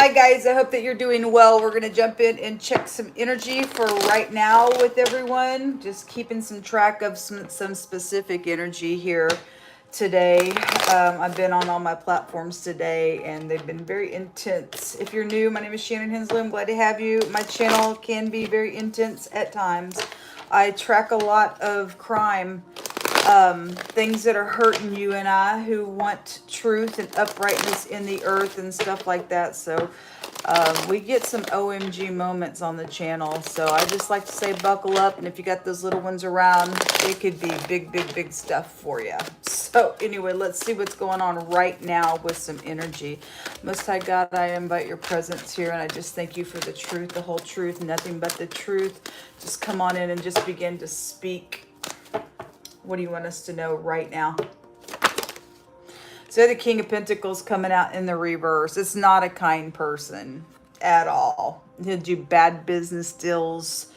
Hi guys, I hope that you're doing well. We're going to jump in and check some energy for right now with everyone. Just keeping some track of some specific energy here today. I've been on all my platforms today and they've been very intense. If you're new, my name is Shannon Hensley. I'm glad to have you. My channel can be very intense at times. I track a lot of crime, things that are hurting you and I who want truth and uprightness in the earth and stuff like that. So we get some OMG moments on the channel. So I just like to say buckle up, and if you got those little ones around, it could be big stuff for you. So anyway, let's see what's going on right now with some energy. Most High God, I invite your presence here, and I just thank you for the truth, the whole truth, nothing but the truth. Just come on in and just begin to speak. What do you want us to know right now? So the King of Pentacles coming out in the reverse. It's not a kind person at all. He'll do bad business deals.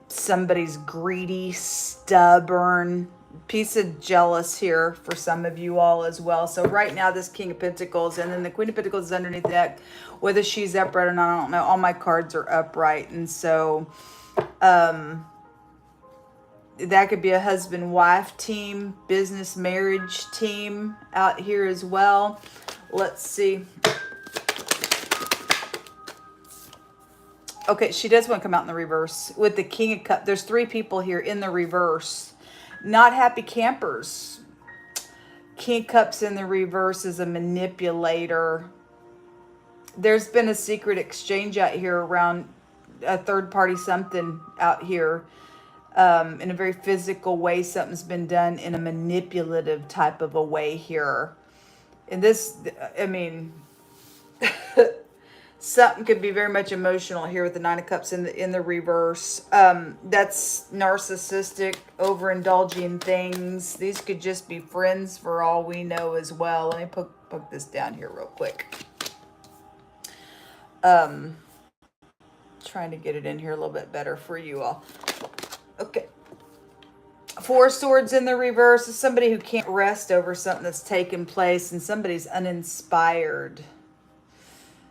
Somebody's greedy, stubborn, piece of jealous here for some of you all as well. So right now this King of Pentacles, and then the Queen of Pentacles is underneath the deck. Whether she's upright or not, I don't know. All my cards are upright. And so that could be a husband-wife team, business marriage team out here as well. Let's see. Okay, she does want to come out in the reverse. With the King of Cups, there's 3 people here in the reverse. Not happy campers. King of Cups in the reverse is a manipulator. There's been a secret exchange out here around a third-party something out here. In a very physical way, something's been done in a manipulative type of a way here. And this, I mean, something could be very much emotional here with the Nine of Cups in the reverse. That's narcissistic, overindulging things. These could just be friends for all we know as well. Let me poke this down here real quick. Trying to get it in here a little bit better for you all. Okay. 4 Swords in the reverse is somebody who can't rest over something that's taken place, and somebody's uninspired.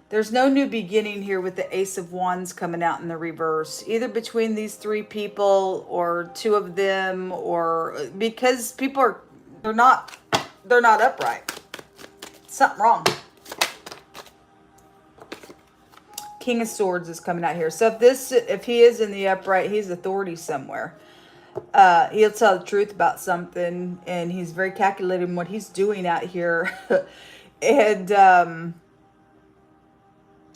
There's no new beginning here with the Ace of Wands coming out in the reverse, either between these 3 people or 2 of them, or because people are they're not upright. Something wrong. King of Swords is coming out here. So if he is in the upright, he's authority somewhere. He'll tell the truth about something, and he's very calculated in what he's doing out here. And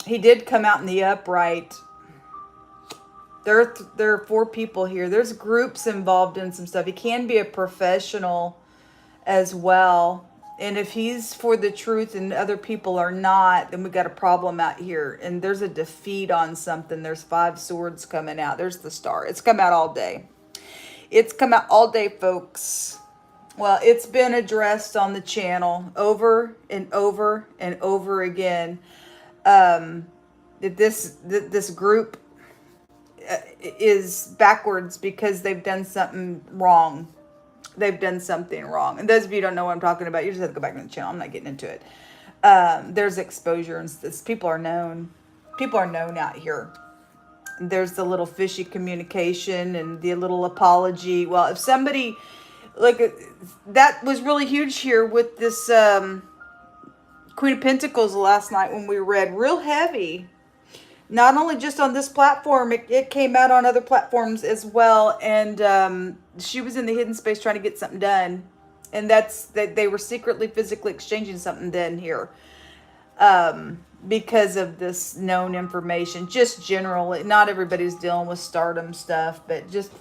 he did come out in the upright. There are 4 people here. There's groups involved in some stuff. He can be a professional as well. And if he's for the truth and other people are not, then we got a problem out here. And there's a defeat on something. There's 5 swords coming out. There's the star. It's come out all day. It's come out all day, folks. Well, it's been addressed on the channel over and over and over again. This group is backwards because they've done something wrong. They've done something wrong. And those of you who don't know what I'm talking about, you just have to go back to the channel. I'm not getting into it. There's exposure and this. People are known. People are known out here. There's the little fishy communication and the little apology. Well, if somebody, like, that was really huge here with this Queen of Pentacles last night when we read, real heavy. Not only just on this platform, it came out on other platforms as well. And she was in the hidden space trying to get something done. And that's that they were secretly, physically exchanging something then here. Because of this known information, just generally, not everybody's dealing with stardom stuff, but just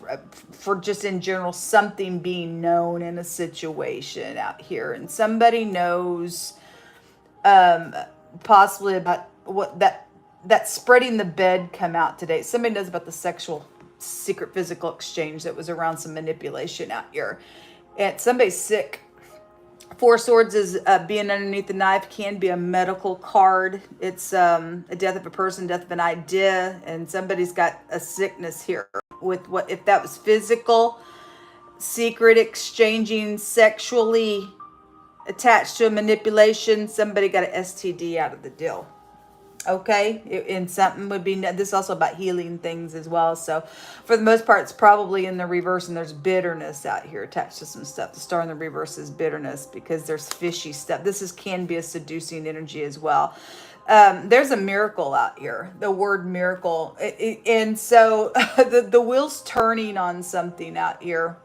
for just in general, something being known in a situation out here. And somebody knows possibly about what that spreading the bed come out today. Somebody knows about the sexual secret physical exchange that was around some manipulation out here. And somebody's sick. 4 Swords is being underneath the knife, can be a medical card. It's a death of a person, death of an idea, and somebody's got a sickness here. With what, if that was physical, secret exchanging, sexually attached to a manipulation. Somebody got an STD out of the deal. Okay, and something would be, this is also about healing things as well. So for the most part, it's probably in the reverse, and there's bitterness out here attached to some stuff. The star in the reverse is bitterness because there's fishy stuff. This can be a seducing energy as well. There's a miracle out here, the word miracle. And so the wheel's turning on something out here.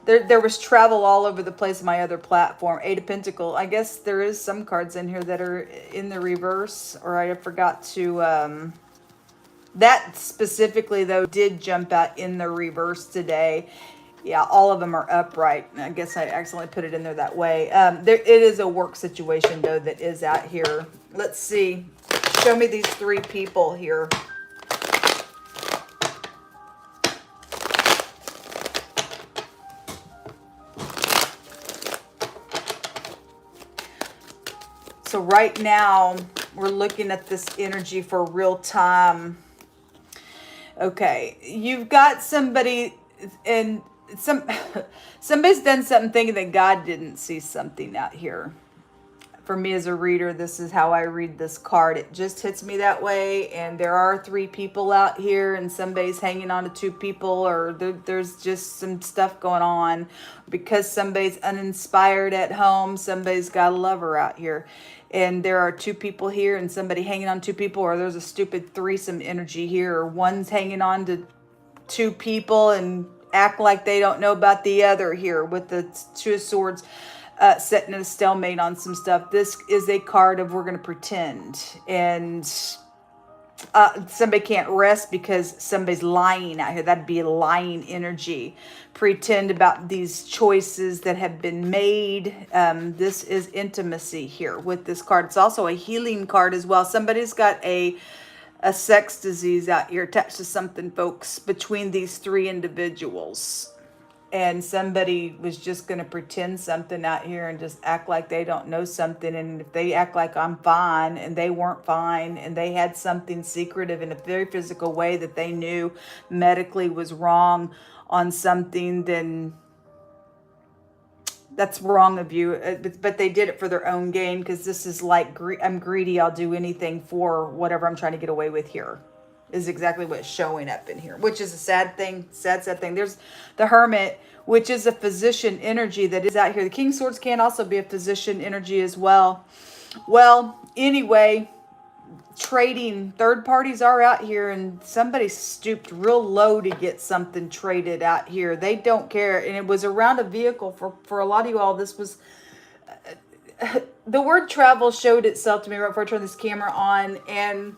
There was travel all over the place. My other platform, Eight of Pentacles. I guess there is some cards in here that are in the reverse, or I forgot to. That specifically though did jump out in the reverse today. Yeah, all of them are upright. I guess I accidentally put it in there that way. It is a work situation though that is out here. Let's see. Show me these three people here. So right now, we're looking at this energy for real time. Okay, you've got somebody, and somebody's done something thinking that God didn't see something out here. For me as a reader, this is how I read this card. It just hits me that way, and there are three people out here, and somebody's hanging on to two people, or there's just some stuff going on because somebody's uninspired at home. Somebody's got a lover out here, and there are two people here and somebody hanging on two people, or there's a stupid threesome energy here, or one's hanging on to two people and act like they don't know about the other here with the Two of Swords. Setting a stalemate on some stuff. This is a card of we're going to pretend. And somebody can't rest because somebody's lying out here. That'd be a lying energy. Pretend about these choices that have been made. This is intimacy here with this card. It's also a healing card as well. Somebody's got a sex disease out here attached to something, folks, between these three individuals. And somebody was just going to pretend something out here and just act like they don't know something. And if they act like I'm fine and they weren't fine, and they had something secretive in a very physical way that they knew medically was wrong on something, then that's wrong of you. But they did it for their own gain, because this is like, I'm greedy. I'll do anything for whatever I'm trying to get away with here. Is exactly what's showing up in here, which is a sad thing. Sad thing. There's the Hermit, which is a physician energy that is out here. The King of Swords can also be a physician energy as well. Well, anyway, trading, third parties are out here, and somebody stooped real low to get something traded out here. They don't care. And it was around a vehicle. For a lot of you all, this was... the word travel showed itself to me right before I turned this camera on, and...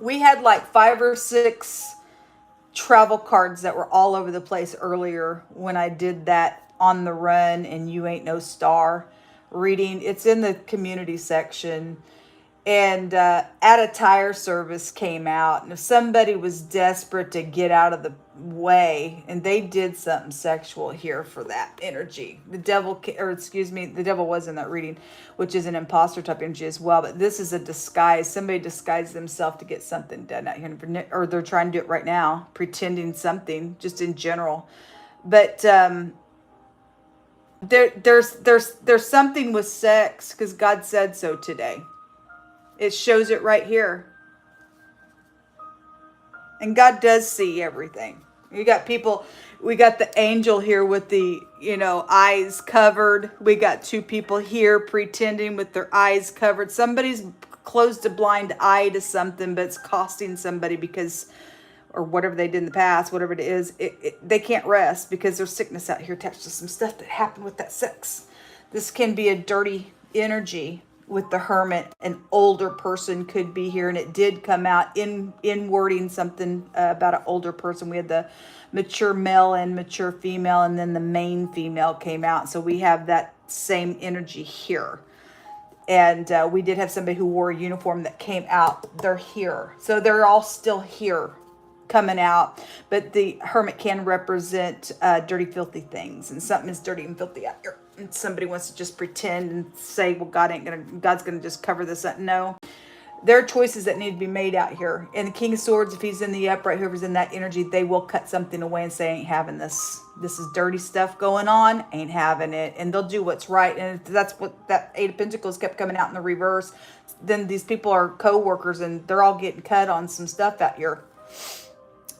we had like 5 or 6 travel cards that were all over the place earlier when I did that on the run and You Ain't No Star reading. It's in the community section. And At a Tire Service came out. And if somebody was desperate to get out of the way, and they did something sexual here for that energy. The devil, the devil was in that reading, which is an imposter type energy as well. But this is a disguise. Somebody disguised themselves to get something done out here. Or they're trying to do it right now, pretending something, just in general. But there's something with sex, because God said so today. It shows it right here. And God does see everything. You got people, we got the angel here with the, eyes covered. We got 2 people here pretending with their eyes covered. Somebody's closed a blind eye to something, but it's costing somebody because, or whatever they did in the past, whatever it is, they can't rest because there's sickness out here attached to some stuff that happened with that sex. This can be a dirty energy. With the Hermit, an older person could be here, and it did come out in wording something about an older person. We had the mature male and mature female, and then the main female came out. So we have that same energy here. And we did have somebody who wore a uniform that came out. They're here. So they're all still here coming out. But the Hermit can represent dirty, filthy things. And something is dirty and filthy out here. And somebody wants to just pretend and say, well, God's going to just cover this up. No, There are choices that need to be made out here. And the King of Swords, if he's in the upright, whoever's in that energy, they will cut something away and say, ain't having this. This is dirty stuff going on, ain't having it. And they'll do what's right. And if that's what that Eight of Pentacles kept coming out in the reverse, then these people are co-workers and they're all getting cut on some stuff out here.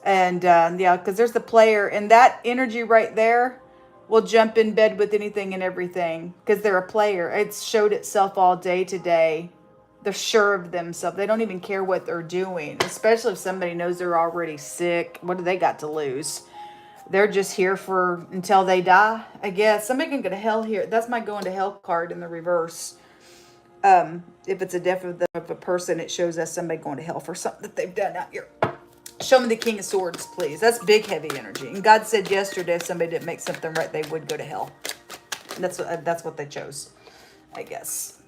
And yeah, because there's the player. And that energy right there will jump in bed with anything and everything. Because they're a player. It's showed itself all day today. They're sure of themselves. They don't even care what they're doing, especially if somebody knows they're already sick. What do they got to lose? They're just here for until they die, I guess. Somebody can go to hell here. That's my going to hell card in the reverse. If it's a death of a person, it shows us somebody going to hell for something that they've done out here. Show me the King of Swords, please. That's big, heavy energy. And God said yesterday if somebody didn't make something right, they would go to hell. And that's what they chose, I guess.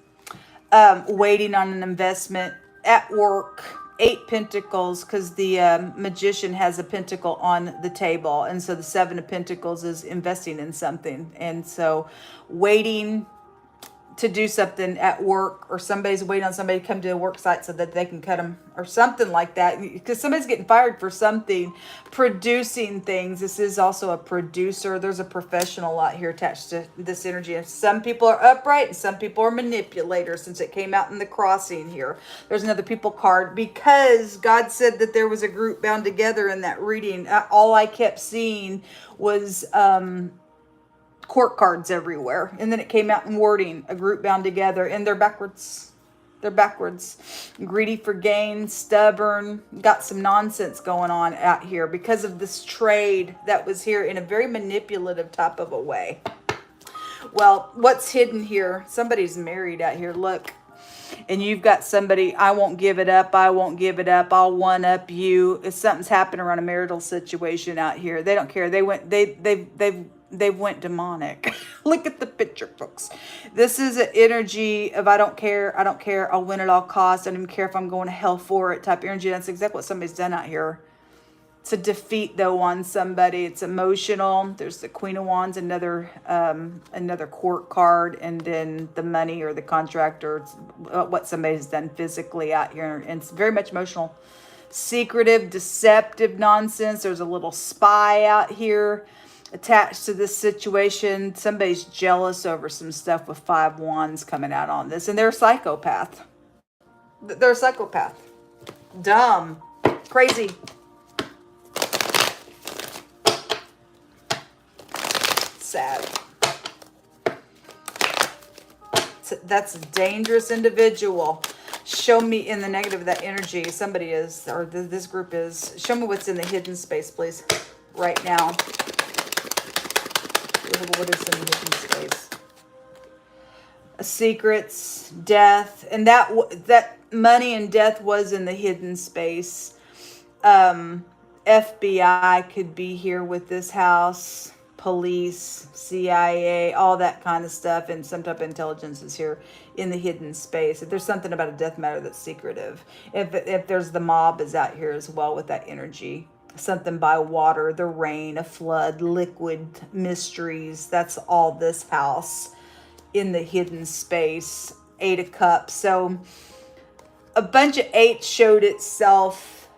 Waiting on an investment at work. 8 Pentacles, because the magician has a pentacle on the table, and so the 7 of Pentacles is investing in something, and so waiting to do something at work, or somebody's waiting on somebody to come to a work site so that they can cut them or something like that, because somebody's getting fired for something. Producing things. This is also a producer. There's a professional out here attached to this energy. And some people are upright and some people are manipulators, since it came out in the crossing here. There's another people card, because God said that there was a group bound together in that reading. All I kept seeing was court cards everywhere, and then it came out in wording, a group bound together, and they're backwards. They're backwards. Greedy for gain, stubborn, got some nonsense going on out here because of this trade that was here in a very manipulative type of a way. Well, what's hidden here? Somebody's married out here, look. And you've got somebody, I won't give it up, I won't give it up, I'll one up you. If something's happened around a marital situation out here, they don't care. They went demonic. Look at the picture, folks. This is an energy of I don't care, I'll win at all costs, I don't even care if I'm going to hell for it type energy. That's exactly what somebody's done out here. It's a defeat though on somebody. It's emotional. There's the Queen of Wands, another court card, and then the money or the contract or what somebody's done physically out here. And it's very much emotional. Secretive, deceptive nonsense. There's a little spy out here attached to this situation. Somebody's jealous over some stuff with 5 wands coming out on this. And they're a psychopath. They're a psychopath. Dumb. Crazy. Sad. That's a dangerous individual. Show me in the negative of that energy. Somebody is, or this group is. Show me what's in the hidden space, please. Right now. What is in the hidden space? Secrets, death, and that money and death was in the hidden space. FBI could be here with this house. Police, CIA, all that kind of stuff, and some type of intelligence is here in the hidden space. If there's something about a death matter that's secretive, if there's the mob is out here as well with that energy. Something by water, the rain, a flood, liquid mysteries. That's all this house in the hidden space. 8 of Cups. So a bunch of 8s showed itself.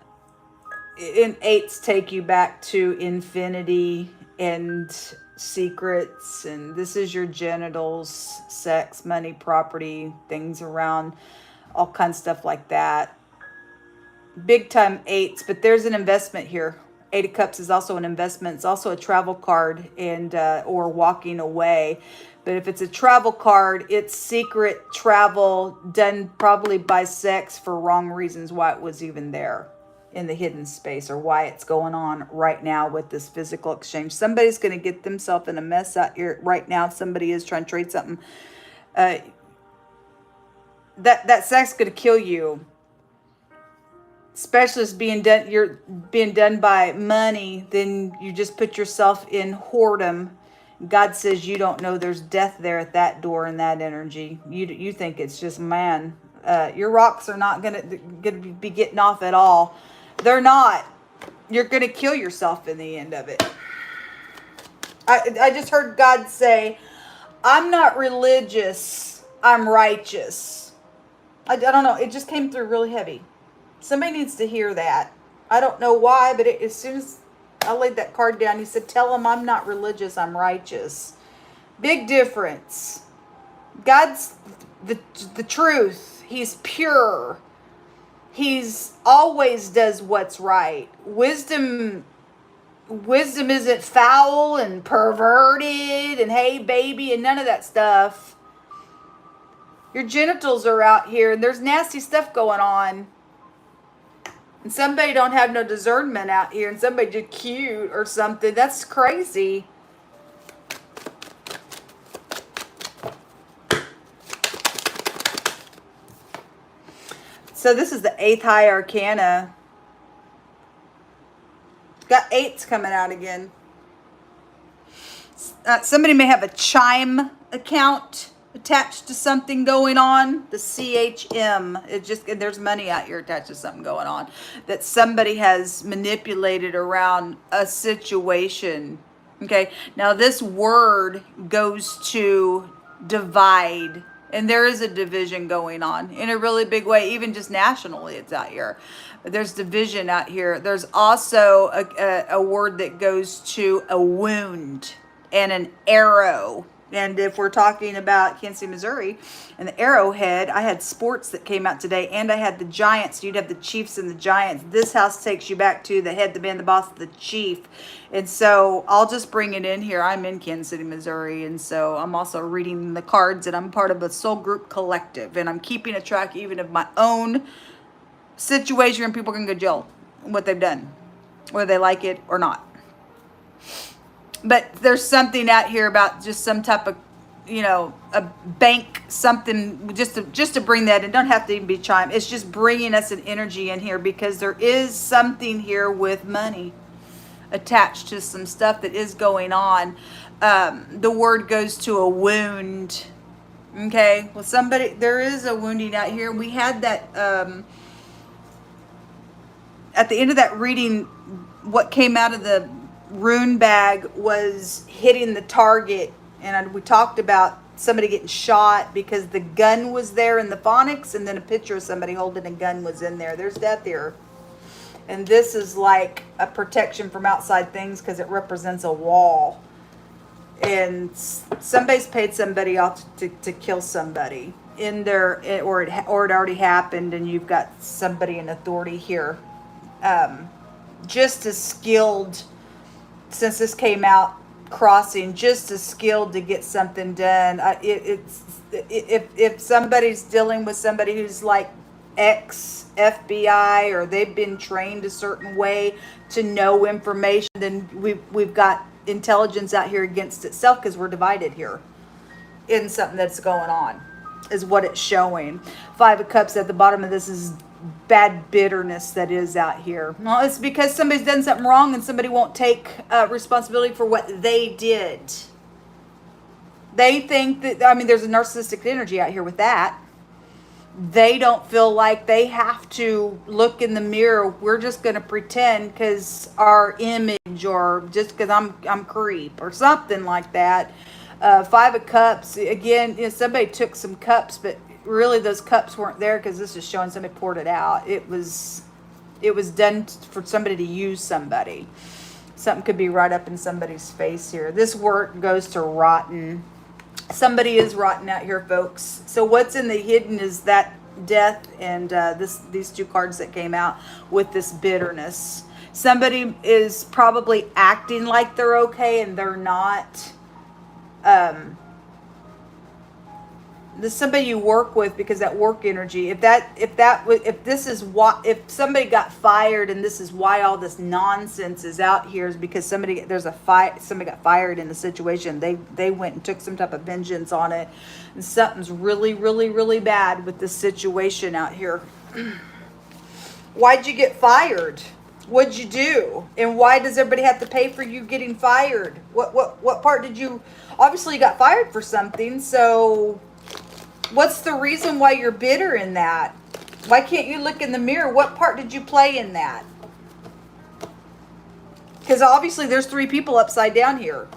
And 8s take you back to infinity and secrets. And this is your genitals, sex, money, property, things around, all kinds of stuff like that. Big time 8s, but there's an investment here. 8 of Cups is also an investment. It's also a travel card and or walking away. But if it's a travel card, it's secret travel done probably by sex for wrong reasons, why it was even there in the hidden space, or why it's going on right now with this physical exchange. Somebody's going to get themselves in a mess out here right now. If somebody is trying to trade something, that sex is going to kill you. Especially if you're being done by money, then you just put yourself in whoredom. God says you don't know there's death there at that door in that energy. You think it's just man. Your rocks are not gonna be getting off at all. They're not. You're gonna kill yourself in the end of it. I just heard God say, I'm not religious, I'm righteous. I don't know. It just came through really heavy. Somebody needs to hear that. I don't know why, but as soon as I laid that card down, he said, tell him I'm not religious, I'm righteous. Big difference. God's the truth. He's pure. He's always does what's right. Wisdom isn't foul and perverted and hey baby and none of that stuff. Your genitals are out here and there's nasty stuff going on. And somebody don't have no discernment out here and somebody just cute or something. That's crazy. So this is the 8th high arcana. Got 8s coming out again. Somebody may have a Chime account attached to something going on. The CHM. It just, there's money out here attached to something going on that somebody has manipulated around a situation. Okay. Now this word goes to divide. And there is a division going on in a really big way, even just nationally it's out here. There's division out here. There's also a word that goes to a wound and an arrow. And if we're talking about Kansas City, Missouri, and the Arrowhead, I had sports that came out today, and I had the Giants. You'd have the Chiefs and the Giants. This house takes you back to the head, the man, the boss, the chief. And so I'll just bring it in here. I'm in Kansas City, Missouri, and so I'm also reading the cards, and I'm part of a soul group collective, and I'm keeping a track even of my own situation, and people can go to jail, what they've done, whether they like it or not. But there's something out here about just some type of, you know, a bank, something, just to bring that in. Don't have to even be Chime. It's just bringing us an energy in here because there is something here with money attached to some stuff that is going on. The word goes to a wound. Okay. Well, somebody, there is a wounding out here. We had that, at the end of that reading, what came out of the rune bag was hitting the target, and we talked about somebody getting shot because the gun was there in the phonics, and then a picture of somebody holding a gun was in there. There's death here, and this is like a protection from outside things because it represents a wall, and somebody's paid somebody off to kill somebody in there, or it already happened, and you've got somebody in authority here, just as skilled. Since this came out, crossing, just as skilled to get something done. If somebody's dealing with somebody who's like ex-FBI or they've been trained a certain way to know information, then we've got intelligence out here against itself because we're divided here in something that's going on, is what it's showing. 5 of Cups at the bottom of this is bad bitterness that is out here. Well, it's because somebody's done something wrong and somebody won't take responsibility for what they did. They think that, I mean, there's a narcissistic energy out here with that. They don't feel like they have to look in the mirror. We're just going to pretend because our image, or just because I'm creep or something like that. 5 of Cups, again, you know, somebody took some cups, but really those cups weren't there because this is showing somebody poured it out. It was done for somebody to use somebody. Something could be right up in somebody's face here. This word goes to rotten. Somebody is rotten out here, folks. So what's in the hidden is that death and these 2 cards that came out with this bitterness. Somebody is probably acting like they're okay and they're not. There's somebody you work with because that work energy. If somebody got fired and this is why all this nonsense is out here, is because somebody got fired in the situation. They went and took some type of vengeance on it, and something's really, really, really bad with this situation out here. Why'd you get fired? What'd you do? And why does everybody have to pay for you getting fired? What part did you? Obviously, you got fired for something. So what's the reason why you're bitter in that? Why can't you look in the mirror? What part did you play in that? Because obviously there's 3 people upside down here.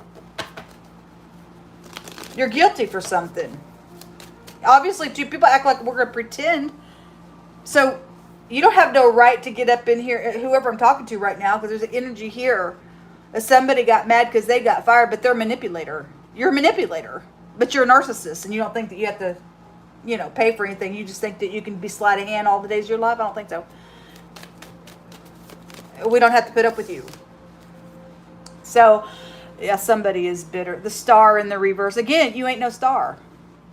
You're guilty for something. Obviously 2 people act like we're going to pretend So you don't have no right to get up in here, whoever I'm talking to right now, because there's an energy here. Somebody got mad because they got fired, but they're a manipulator. You're a manipulator, but you're a narcissist, and you don't think that you have to, pay for anything. You just think that you can be sleight of hand all the days of your life. I don't think so. We don't have to put up with you. So, yeah, somebody is bitter. The star in the reverse. Again, you ain't no star.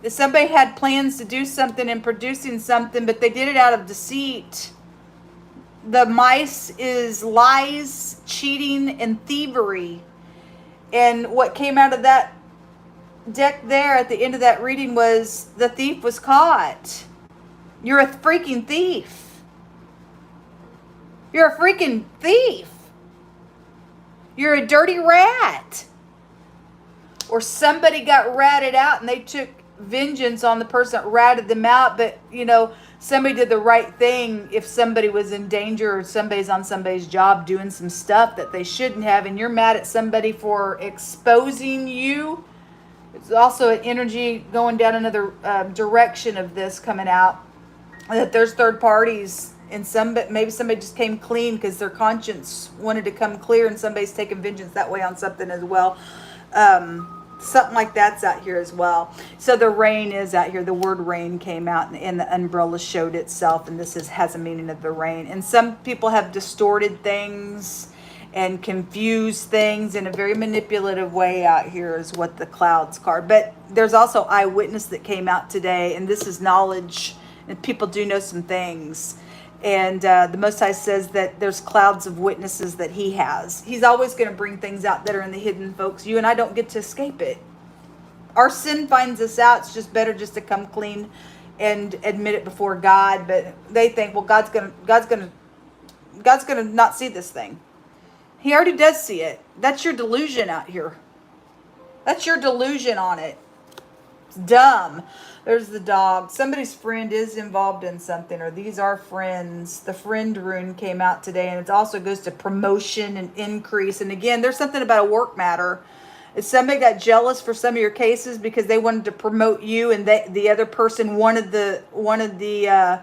If somebody had plans to do something and producing something, but they did it out of deceit. The mice is lies, cheating, and thievery. And what came out of that deck there at the end of that reading was the thief was caught. You're a freaking thief. You're a freaking thief. You're a dirty rat. Or somebody got ratted out and they took vengeance on the person that ratted them out, but somebody did the right thing if somebody was in danger or somebody's on somebody's job doing some stuff that they shouldn't have, and you're mad at somebody for exposing you. It's also an energy going down another direction of this coming out, that there's third parties, and maybe somebody just came clean because their conscience wanted to come clear, and somebody's taking vengeance that way on something as well. Something like that's out here as well. So the rain is out here. The word rain came out and the umbrella showed itself, and this has a meaning of the rain. And some people have distorted things and confused things in a very manipulative way out here is what the clouds card. But there's also eyewitness that came out today, and this is knowledge, and people do know some things. And the Most High says that there's clouds of witnesses that he has. He's always going to bring things out that are in the hidden, folks. You and I don't get to escape it. Our sin finds us out. It's just better just to come clean and admit it before God. But they think, well, God's gonna not see this thing. He already does see it. That's your delusion out here. That's your delusion on it. It's dumb. There's the dog. Somebody's friend is involved in something, or these are friends. The friend rune came out today, and it also goes to promotion and increase. And again, there's something about a work matter. If somebody got jealous for some of your cases because they wanted to promote you, and the other person wanted the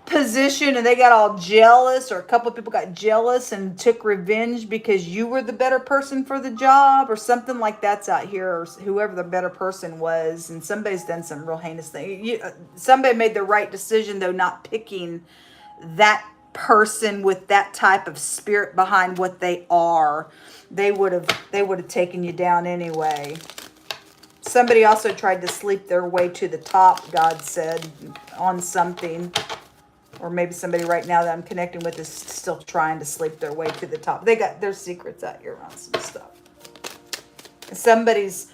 position, and they got all jealous, or a couple of people got jealous and took revenge because you were the better person for the job, or something like that's out here, or whoever the better person was, and somebody's done some real heinous thing. Somebody made the right decision, though, not picking that person with that type of spirit behind what they are. They would have taken you down anyway. Somebody also tried to sleep their way to the top, God said, on something. Or maybe somebody right now that I'm connecting with is still trying to sleep their way to the top. They got their secrets out here on some stuff. Somebody's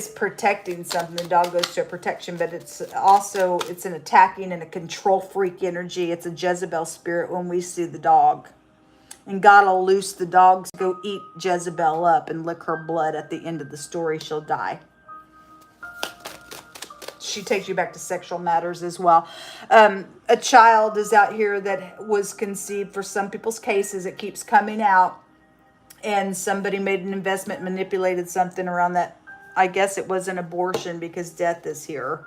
protecting something. The dog goes to a protection, but it's an attacking and a control freak energy. It's a Jezebel spirit when we see the dog. And God will loose the dogs, go eat Jezebel up and lick her blood. At the end of the story, she'll die. She takes you back to sexual matters as well. A child is out here that was conceived. For some people's cases, it keeps coming out. And somebody made an investment, manipulated something around that. I guess it was an abortion because death is here.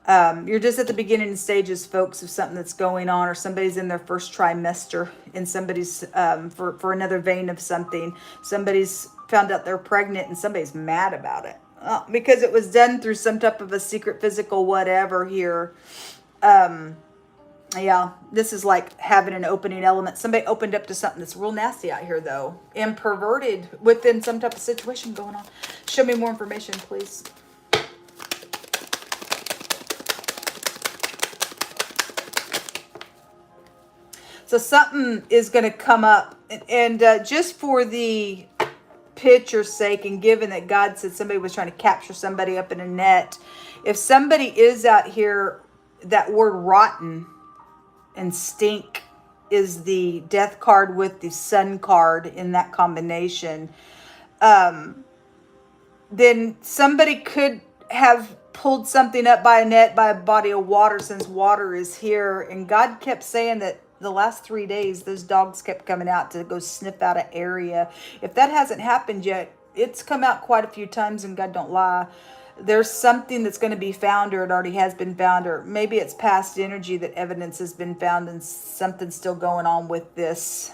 You're just at the beginning stages, folks, of something that's going on, or somebody's in their first trimester, and somebody's for another vein of something. Somebody's found out they're pregnant, and somebody's mad about it. Because it was done through some type of a secret physical whatever here. Yeah, this is like having an opening element. Somebody opened up to something that's real nasty out here, though. And perverted within some type of situation going on. Show me more information, please. So something is going to come up. And just for the picture's sake, and given that God said somebody was trying to capture somebody up in a net, if somebody is out here, that word rotten and stink is the death card with the sun card in that combination, then somebody could have pulled something up by a net, by a body of water, since water is here. And God kept saying that the last 3 days, those dogs kept coming out to go sniff out an area. If that hasn't happened yet, it's come out quite a few times, and God don't lie. there's something that's going to be found, or it already has been found, or maybe it's past energy that evidence has been found and something's still going on with this.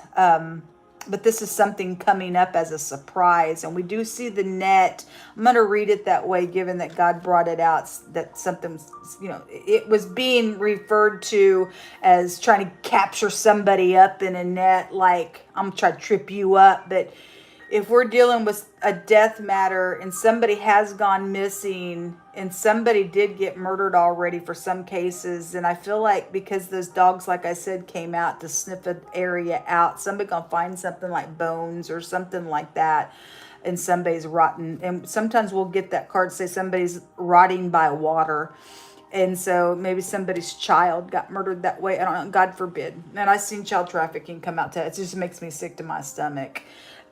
But this is something coming up as a surprise. And we do see the net. I'm going to read it that way, given that God brought it out, that something, it was being referred to as trying to capture somebody up in a net, like I'm trying to trip you up. But if we're dealing with a death matter and somebody has gone missing and somebody did get murdered already for some cases, and I feel like because those dogs, like I said, came out to sniff an area out, somebody gonna find something like bones or something like that, and somebody's rotten. And sometimes we'll get that card say somebody's rotting by water. And so maybe somebody's child got murdered that way. I don't know, God forbid. And I've seen child trafficking come out to it. It just makes me sick to my stomach.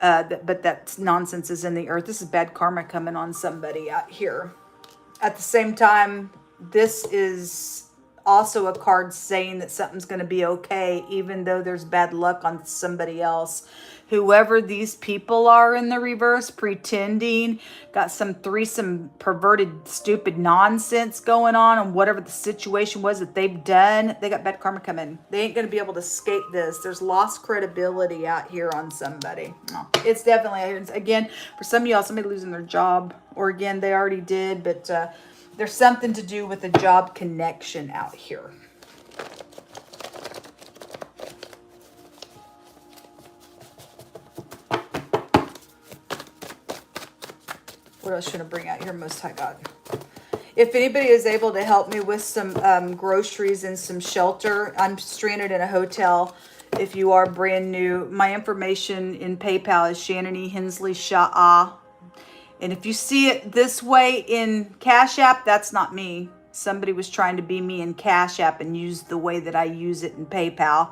But that nonsense is in the earth. This is bad karma coming on somebody out here. At the same time, this is also a card saying that something's going to be okay, even though there's bad luck on somebody else. Whoever these people are in the reverse, pretending, got some threesome, perverted, stupid nonsense going on, and whatever the situation was that they've done, they got bad karma coming. They ain't going to be able to escape this. There's lost credibility out here on somebody. No, it's definitely, again, for some of y'all, somebody losing their job, or again, they already did, but there's something to do with a job connection out here. What else should I bring out here, Most High God? If anybody is able to help me with some groceries and some shelter, I'm stranded in a hotel. If you are brand new, my information in PayPal is ShannonEHensley, Sha'ah. And if you see it this way in Cash App, that's not me. Somebody was trying to be me in Cash App and use the way that I use it in PayPal.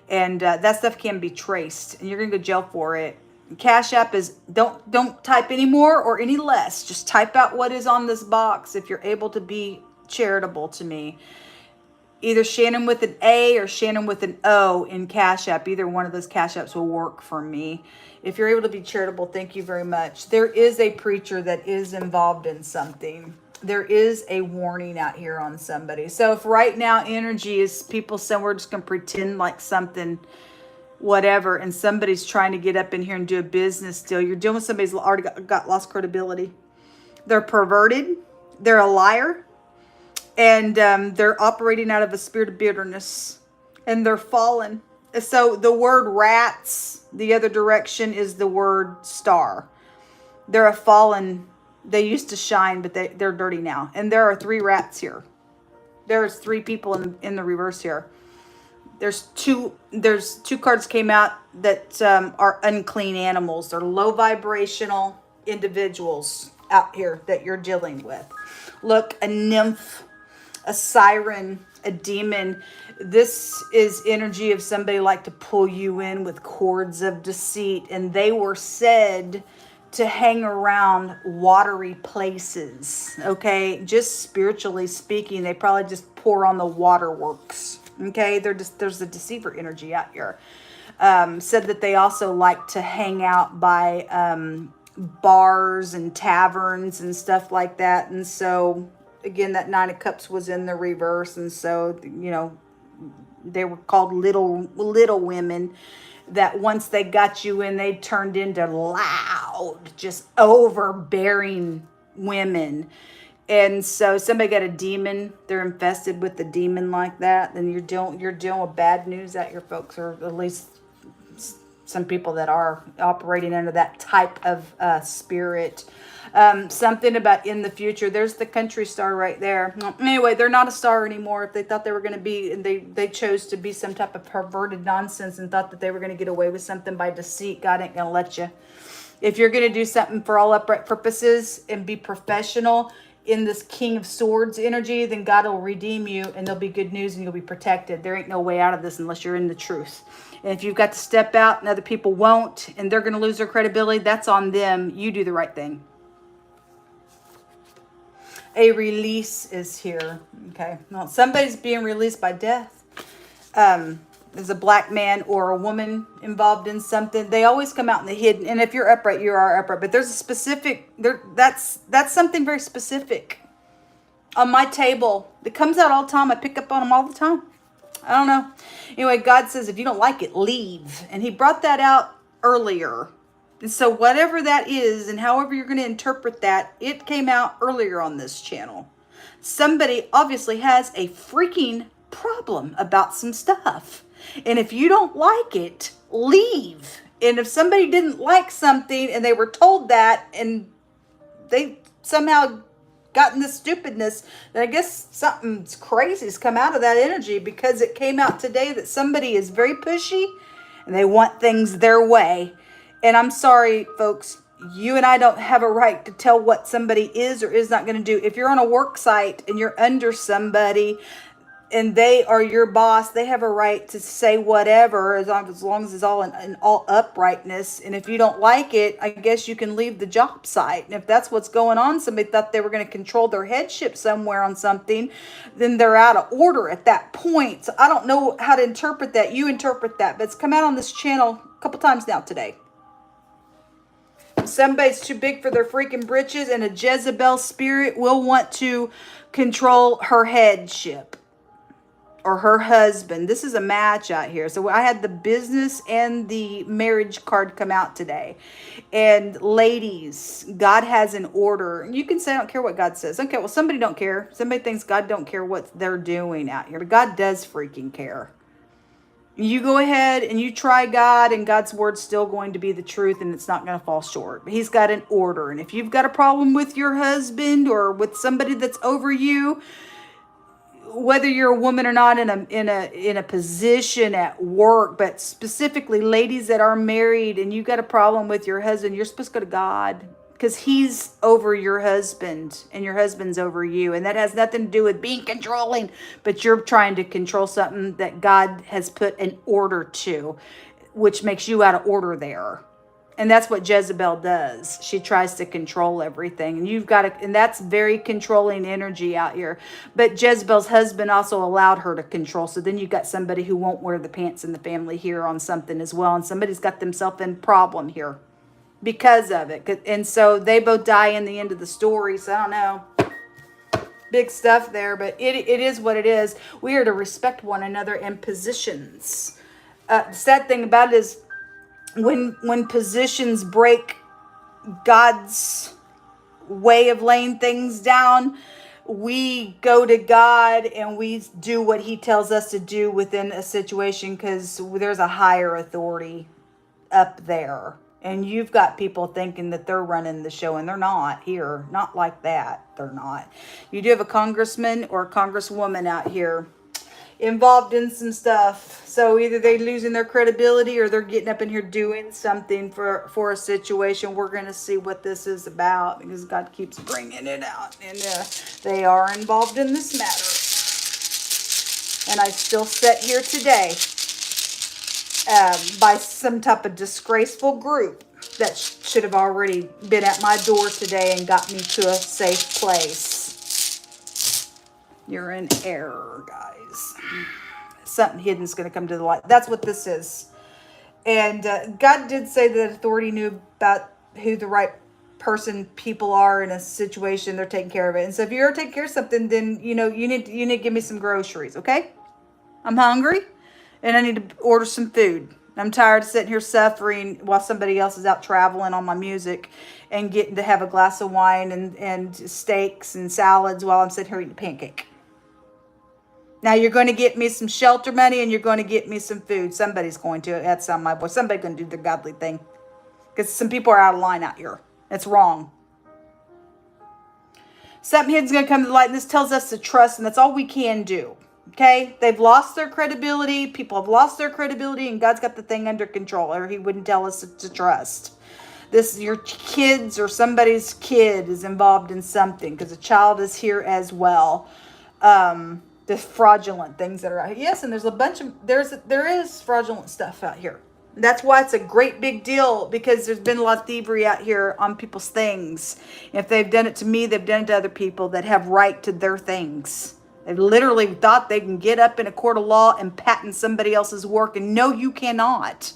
And that stuff can be traced, and you're going to go to jail for it. Cash App is, don't type any more or any less. Just type out what is on this box if you're able to be charitable to me. Either Shannon with an A or Shannon with an O in Cash App. Either one of those Cash Apps will work for me. If you're able to be charitable, thank you very much. There is a preacher that is involved in something. There is a warning out here on somebody. So if right now energy is people saying we're just going to pretend like something, whatever, and somebody's trying to get up in here and do a business deal, you're dealing with somebody who's already got lost credibility. They're perverted. They're a liar. And they're operating out of a spirit of bitterness. And they're fallen. So the word rats, the other direction is the word star. They're a fallen. They used to shine, but they're dirty now. And there are 3 rats here. There's 3 people in the reverse here. There's two cards came out that are unclean animals. They're low vibrational individuals out here that you're dealing with. Look, a nymph, a siren, a demon. This is energy of somebody like to pull you in with cords of deceit. And they were said to hang around watery places. Okay, just spiritually speaking, they probably just pour on the waterworks. Okay, there's a deceiver energy out here. Said that they also like to hang out by bars and taverns and stuff like that. And so, again, that 9 of Cups was in the reverse. And so, they were called little women. That once they got you in, they turned into loud, just overbearing women. And so somebody got a demon, they're infested with the demon like that, then you're dealing with bad news out here, folks, or at least some people that are operating under that type of spirit. Something about in the future. There's the country star right there. Anyway, they're not a star anymore. If they thought they were going to be, and they chose to be some type of perverted nonsense and thought that they were going to get away with something by deceit, God ain't going to let you. If you're going to do something for all upright purposes and be professional in this King of Swords energy, then God will redeem you and there'll be good news and you'll be protected. There ain't no way out of this unless you're in the truth. And if you've got to step out and other people won't, and they're going to lose their credibility, that's on them. You do the right thing. A release is here. Okay. Well, somebody's being released by death. there's a black man or a woman involved in something, they always come out in the hidden. And if you're upright, you are upright. But there's a specific, that's something very specific on my table that comes out all the time. I pick up on them all the time. I don't know. Anyway, God says, if you don't like it, leave. And he brought that out earlier. And so whatever that is and however you're going to interpret that, it came out earlier on this channel. Somebody obviously has a freaking problem about some stuff. And if you don't like it, leave. And if somebody didn't like something and they were told that and they somehow gotten this stupidness, then I guess something's crazy's come out of that energy, because it came out today that somebody is very pushy and they want things their way. And I'm sorry, folks, you and I don't have a right to tell what somebody is or is not going to do. If you're on a work site and you're under somebody and they are your boss, they have a right to say whatever, as long as it's all in all uprightness. And if you don't like it, I guess you can leave the job site. And if that's what's going on, somebody thought they were going to control their headship somewhere on something, then they're out of order at that point. So I don't know how to interpret that. You interpret that. But it's come out on this channel a couple times now today. Somebody's too big for their freaking britches, and a Jezebel spirit will want to control her headship or her husband. This is a match out here. So I had the business and the marriage card come out today. And ladies, God has an order. You can say, I don't care what God says. Okay, well, somebody don't care. Somebody thinks God don't care what they're doing out here. But God does freaking care. You go ahead and you try God, and God's word's still going to be the truth, and it's not going to fall short. But he's got an order. And if you've got a problem with your husband or with somebody that's over you, whether you're a woman or not, in a position at work, but specifically ladies that are married and you got a problem with your husband, you're supposed to go to God, because he's over your husband and your husband's over you. And that has nothing to do with being controlling, but you're trying to control something that God has put an order to, which makes you out of order there. And that's what Jezebel does. She tries to control everything. And you've got to, and that's very controlling energy out here. But Jezebel's husband also allowed her to control. So then you've got somebody who won't wear the pants in the family here on something as well. And somebody's got themselves in problem here because of it. And so they both die in the end of the story. So I don't know. Big stuff there. But it is what it is. We are to respect one another in positions. The sad thing about it is, when positions break God's way of laying things down, we go to God and we do what he tells us to do within a situation, because there's a higher authority up there. And you've got people thinking that they're running the show, and they're not here. Not like that. They're not. You do have a congressman or a congresswoman out here involved in some stuff. So either they're losing their credibility or they're getting up in here doing something for a situation. We're going to see what this is about, because God keeps bringing it out. And they are involved in this matter. And I still sit here today by some type of disgraceful group that should have already been at my door today and got me to a safe place. You're in error, guys. Something hidden is going to come to the light. That's what this is. And God did say that authority knew about who the right people are in a situation. They're taking care of it. And so if you're taking care of something, then you need to give me some groceries, okay? I'm hungry and I need to order some food. I'm tired of sitting here suffering while somebody else is out traveling on my music and getting to have a glass of wine and steaks and salads while I'm sitting here eating a pancake. Now you're going to get me some shelter money and you're going to get me some food. Somebody's going to. That's on my voice. Somebody's going to do the godly thing. Because some people are out of line out here. It's wrong. Something hidden's going to come to the light. And this tells us to trust. And that's all we can do. Okay? They've lost their credibility. People have lost their credibility. And God's got the thing under control. Or he wouldn't tell us to trust. Your kids or somebody's kid is involved in something. Because a child is here as well. The fraudulent things that are out here. Yes, and there's a bunch of, there is fraudulent stuff out here. That's why it's a great big deal, because there's been a lot of thievery out here on people's things. If they've done it to me, they've done it to other people that have right to their things. They literally thought they can get up in a court of law and patent somebody else's work. And no, you cannot.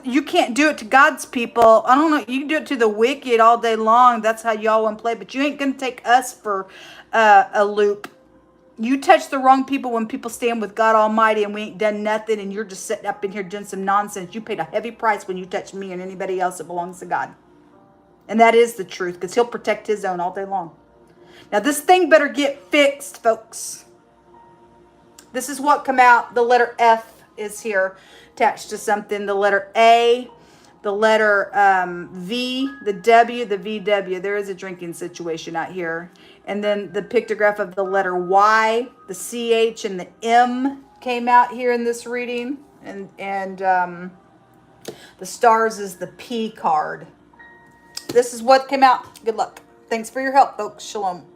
You can't do it to God's people. I don't know. You can do it to the wicked all day long. That's how y'all want to play. But you ain't going to take us for a loop. You touch the wrong people when people stand with God Almighty and we ain't done nothing and you're just sitting up in here doing some nonsense. You paid a heavy price when you touch me and anybody else that belongs to God. And that is the truth, because he'll protect his own all day long. Now this thing better get fixed, folks. This is what come out. The letter F is here attached to something. The letter A, the letter V, the W, the VW. There is a drinking situation out here. And then the pictograph of the letter Y, the CH, and the M came out here in this reading. And the stars is the P card. This is what came out. Good luck. Thanks for your help, folks. Shalom.